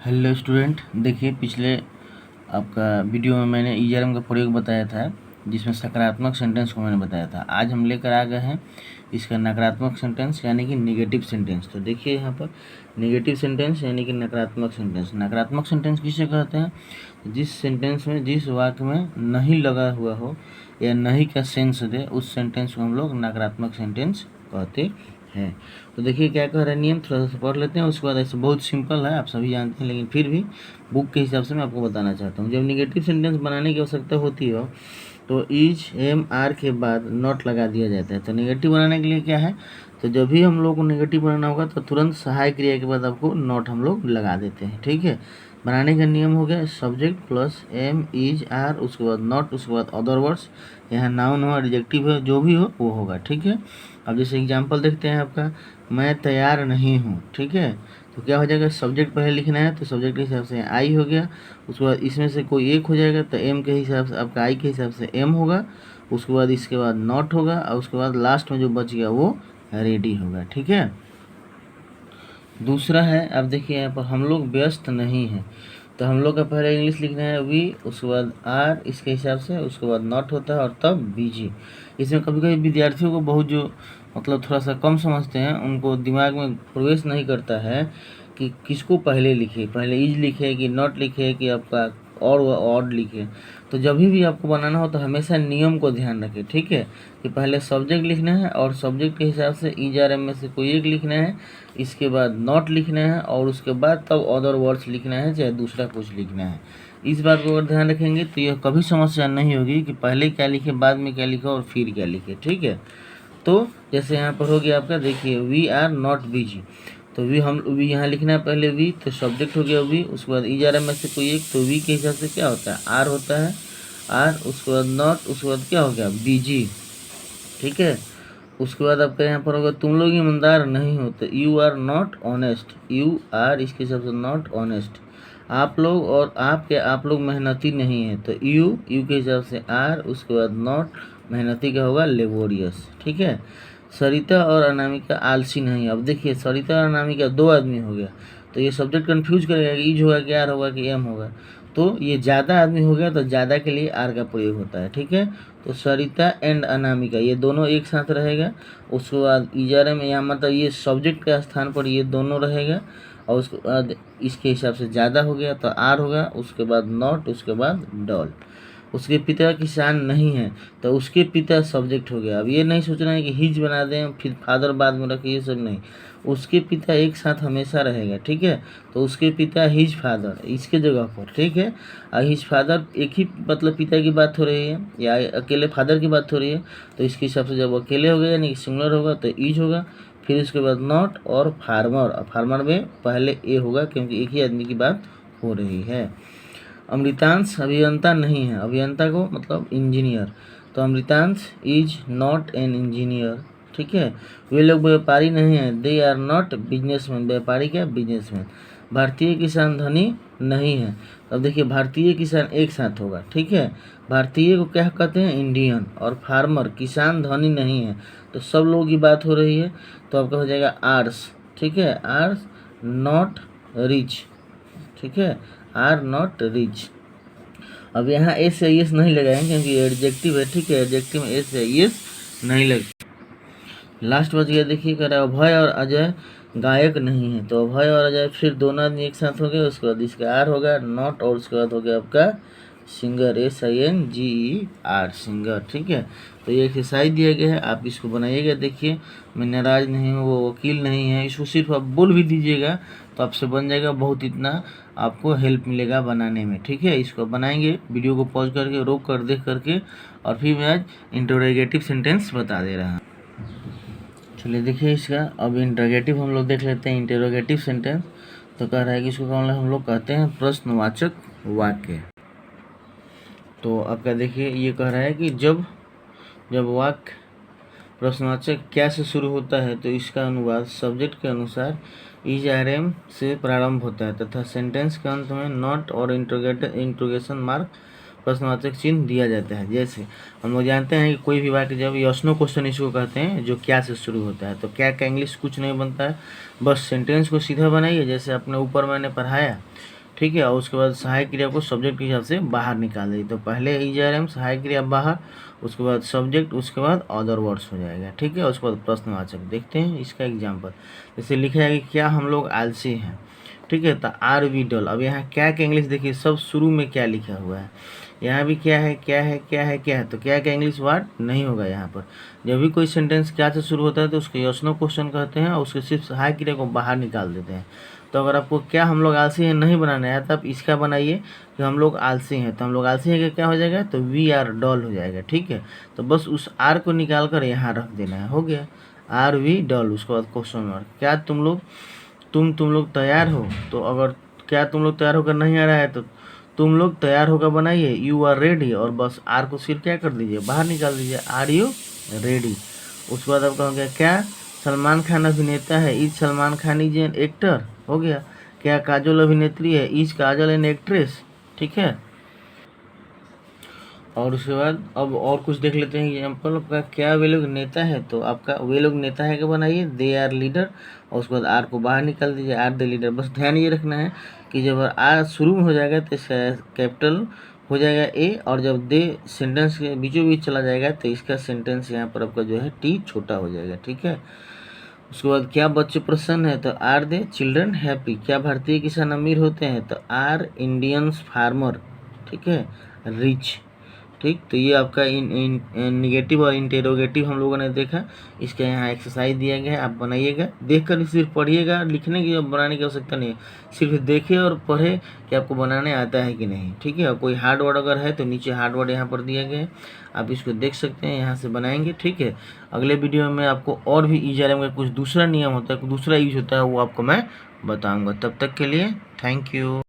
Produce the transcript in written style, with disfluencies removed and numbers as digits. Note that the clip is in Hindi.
हेलो स्टूडेंट, देखिए पिछले आपका वीडियो में मैंने ईजरम का प्रयोग बताया था, जिसमें सकारात्मक सेंटेंस को मैंने बताया था। आज हम लेकर आ गए हैं इसका नकारात्मक सेंटेंस यानी कि नेगेटिव सेंटेंस। तो देखिए यहाँ पर नेगेटिव सेंटेंस यानी कि नकारात्मक सेंटेंस। नकारात्मक सेंटेंस किसे कहते हैं? जिस सेंटेंस में, जिस वाक्य में नहीं लगा हुआ हो या नहीं का सेंस दे, उस सेंटेंस को हम लोग नकारात्मक सेंटेंस कहते हैं। तो देखिए क्या कह रहा है नियम, थोड़ा सा पढ़ लेते हैं, उसके बाद ऐसे बहुत सिंपल है, आप सभी जानते हैं, लेकिन फिर भी बुक के हिसाब से मैं आपको बताना चाहता हूँ। जब निगेटिव सेंटेंस बनाने की आवश्यकता होती हो तो इज एम आर के बाद नॉट लगा दिया जाता है। तो नेगेटिव बनाने के लिए क्या है, तो जब भी हम लोग को नेगेटिव बनाना होगा तो तुरंत सहायक क्रिया के बाद आपको नॉट हम लोग लगा देते हैं। ठीक है, बनाने का नियम हो गया subject plus am is are, उसके बाद नॉट, उसके बाद अदर वर्ड्स। यहाँ नाउन हो, एडजेक्टिव है, जो भी हो वो होगा। ठीक है, अब जैसे एग्जांपल देखते हैं आपका, मैं तैयार नहीं हूँ। ठीक है, तो क्या हो जाएगा, सब्जेक्ट पहले लिखना है तो सब्जेक्ट के हिसाब से आई हो गया, उसके बाद इसमें से कोई एक हो जाएगा तो एम के हिसाब से आपका आई के हिसाब से एम होगा, उसके बाद इसके बाद नॉट होगा और उसके बाद लास्ट में जो बच गया वो रेडी होगा। ठीक है, दूसरा है, अब देखिए यहाँ पर हम लोग व्यस्त नहीं हैं, तो हम लोग का पहले इंग्लिश लिखना है वी, उसके बाद आर इसके हिसाब से, उसके बाद नॉट होता है और तब बीजी। इसमें कभी कभी विद्यार्थियों को बहुत जो मतलब थोड़ा सा कम समझते हैं, उनको दिमाग में प्रवेश नहीं करता है कि किसको पहले लिखे, पहले इज लिखे कि नॉट लिखे कि आपका और वह ऑड लिखे। तो जब भी आपको बनाना हो तो हमेशा नियम को ध्यान रखें। ठीक है, कि पहले सब्जेक्ट लिखना है और सब्जेक्ट के हिसाब से इज आर एम में से कोई एक लिखना है, इसके बाद नॉट लिखना है और उसके बाद तब अदर वर्ड्स लिखना है, चाहे दूसरा कुछ लिखना है। इस बात को अगर ध्यान रखेंगे तो यह कभी समस्या नहीं होगी कि पहले क्या लिखे, बाद में क्या लिखे और फिर क्या लिखे। ठीक है, तो जैसे यहाँ पर हो गया आपका, देखिए वी आर नॉट बिजी, तो वी यहाँ लिखना है पहले वी, तो सब्जेक्ट हो गया वी, उसके बाद इज आर एम में से कोई एक, तो वी के हिसाब से क्या होता है आर होता है, आर, उसके बाद नॉट, उसके बाद क्या हो गया बिजी। ठीक है, उसके बाद आपका यहाँ पर होगा तुम लोग ईमानदार नहीं हो, तो you are not honest, you are इसके हिसाब से नॉट ऑनेस्ट। आप लोग और आपके, आप लोग मेहनती नहीं है, तो यू के हिसाब से आर, उसके बाद नॉट, मेहनती का होगा लेबोरियस। ठीक है, सरिता और अनामिका आलसी नहीं। अब देखिए सरिता और अनामिका दो आदमी हो गया, तो ये सब्जेक्ट कंफ्यूज करेगा कि ईज होगा कि आर होगा कि एम होगा। तो ये ज़्यादा आदमी हो गया तो ज़्यादा के लिए आर का प्रयोग होता है। ठीक है, तो सरिता एंड अनामिका ये दोनों एक साथ रहेगा, उसके बाद इजारे में यहाँ मतलब ये सब्जेक्ट के स्थान पर ये दोनों रहेगा, और उसके बाद इसके हिसाब से ज़्यादा हो गया तो आर होगा, उसके बाद नॉट, उसके बाद डॉल। उसके पिता किसान नहीं है, तो उसके पिता सब्जेक्ट हो गया। अब ये नहीं सोचना है कि हिज बना दें फिर फादर बाद में रखें, ये सब नहीं, उसके पिता एक साथ हमेशा रहेगा। ठीक है, तो उसके पिता हिज फादर इसके जगह पर। ठीक है, और हिज फादर एक ही मतलब पिता की बात हो रही है या अकेले फादर की बात हो रही है, तो इसके हिसाब से जब अकेले हो गया यानी कि सिंगुलर होगा तो इज होगा, फिर उसके बाद नॉट और फार्मर, और फार्मर में पहले ए होगा क्योंकि एक ही आदमी की बात हो रही है। अमृतांश अभियंता नहीं है, अभियंता को मतलब इंजीनियर, तो Amritansh is not an engineer. ठीक है, वे लोग व्यापारी नहीं हैं, दे आर नॉट बिजनेसमैन, व्यापारी क्या बिजनेसमैन। भारतीय किसान धनी नहीं है, अब देखिए भारतीय किसान एक साथ होगा। ठीक है, भारतीय को क्या कहते हैं इंडियन, और फार्मर किसान धनी नहीं है, तो सब लोगों की बात हो रही है, तो आपका हो जाएगा आर्स। ठीक है, आर्स नॉट रिच। ठीक है, आर नॉट रिच। अब यहाँ एस या यस नहीं लगाएंगे क्योंकि एडजेक्टिव है। ठीक है, एडजेक्टिव में एस या यस नहीं लगे। लास्ट बच गया, देखिए कह रहा है अभय और अजय गायक नहीं है, तो अभय और अजय फिर दोनों आदमी एक साथ हो गए, उसके बाद इसका आर होगा नॉट, और उसके बाद हो गया आपका सिंगर, SINGER सिंगर। ठीक है, तो ये एक्सरसाइज दिया गया है, आप इसको बनाइएगा। देखिए मैं नाराज नहीं हूँ, वो वकील नहीं है, इसको सिर्फ आप बोल भी दीजिएगा तो आपसे बन जाएगा, बहुत इतना आपको हेल्प मिलेगा बनाने में। ठीक है, इसको बनाएंगे, वीडियो को पॉज करके रोक कर देख करके, और फिर मैं आज इंटरोगेटिव सेंटेंस बता दे रहा हूँ। चलिए देखिए इसका अब इंटरोगेटिव हम लोग देख लेते हैं। इंटरोगेटिव सेंटेंस तो कह रहा है कि इसको हम लोग कहते हैं प्रश्नवाचक वाक्य। तो आपका देखिए ये कह रहा है कि जब वाक्य प्रश्नवाचक क्या से शुरू होता है तो इसका अनुवाद सब्जेक्ट के अनुसार इज आर एम से प्रारंभ होता है तथा सेंटेंस के अंत में नॉट और इंट्रोगेशन मार्क प्रश्नवाचक चिन्ह दिया जाता है। जैसे हम लोग जानते हैं कि कोई भी वाक्य जब यस नो क्वेश्चन इसको कहते हैं जो क्या से शुरू होता है, तो क्या का इंग्लिश कुछ नहीं बनता है, बस सेंटेंस को सीधा बनाइए जैसे अपने ऊपर मैंने पढ़ाया, ठीक है। और उसके बाद सहायक क्रिया को सब्जेक्ट के हिसाब से बाहर निकाल दीजिए। तो पहले इजरम सहायक क्रिया बाहर, उसके बाद सब्जेक्ट, उसके बाद अदर वर्ड्स हो जाएगा, ठीक है। उसके बाद प्रश्नवाचक। देखते हैं इसका एग्जाम्पल। जैसे लिखा है कि क्या हम लोग आलसी हैं, ठीक है। तो आर वी डल। अब यहाँ क्या का इंग्लिश देखिए, सब शुरू में क्या लिखा हुआ है, यहाँ भी क्या है क्या है क्या है क्या है, तो क्या का इंग्लिश वर्ड नहीं होगा यहाँ पर। जब भी कोई सेंटेंस क्या से शुरू होता है तो उसको यस नो क्वेश्चन कहते हैं और उसके सिर्फ सहायक क्रिया को बाहर निकाल देते हैं। तो अगर आपको क्या हम लोग आलसी हैं नहीं बनाना है तो आप इसका बनाइए कि हम लोग आलसी हैं। तो हम लोग आलसी हैं कि क्या हो जाएगा, तो वी आर डल हो जाएगा, ठीक है। तो बस उस आर को निकाल कर यहाँ रख देना है, हो गया आर वी डल। उसके बाद क्वेश्चन मार्क। क्या तुम लोग तैयार हो। तो अगर क्या तुम लोग तैयार होकर नहीं आ रहा है तो तुम लोग तैयार होकर बनाइए यू आर रेडी, और बस आर को सिर्फ क्या कर दीजिए, बाहर निकाल दीजिए, आर यू रेडी। उसके बाद आप कहोगे क्या सलमान खान अभिनेता है, is Salman Khan is an actor, हो गया। क्या काजोल अभिनेत्री है, इज काजल एन एक्ट्रेस, ठीक है। और उसके बाद अब और कुछ देख लेते हैं एग्जाम्पल। आपका क्या वे लोग नेता है, तो आपका वे लोग नेता है क्या बनाइए, दे आर लीडर, और उसके बाद आर को बाहर निकाल दीजिए, आर द लीडर। बस ध्यान ये रखना है कि जब आर शुरू में हो जाएगा तो इसका कैपिटल हो जाएगा ए, और जब दे सेंटेंस के बीचों बीच चला जाएगा तो इसका सेंटेंस यहाँ पर आपका जो है टी छोटा हो जाएगा, ठीक है। उसके बाद क्या बच्चे प्रसन्न है, तो आर दे चिल्ड्रन हैप्पी। क्या भारतीय किसान अमीर होते हैं, तो आर इंडियंस फार्मर, ठीक है, रिच, ठीक। तो ये आपका निगेटिव और इंटेरोगेटिव हम लोगों ने देखा। इसका यहाँ एक्सरसाइज दिया गया है, आप बनाइएगा। देखकर सिर्फ पढ़िएगा, लिखने की बनाने की आवश्यकता नहीं है, सिर्फ देखे और पढ़े कि आपको बनाने आता है कि नहीं, ठीक है। और कोई हार्ड वर्ड अगर है तो नीचे हार्ड वर्ड यहाँ पर दिया गया है, आप इसको देख सकते हैं, यहाँ से बनाएंगे, ठीक है। अगले वीडियो में आपको और भी ईजारम का कुछ दूसरा नियम होता है, दूसरा यूज होता है, वो आपको मैं बताऊँगा। तब तक के लिए थैंक यू।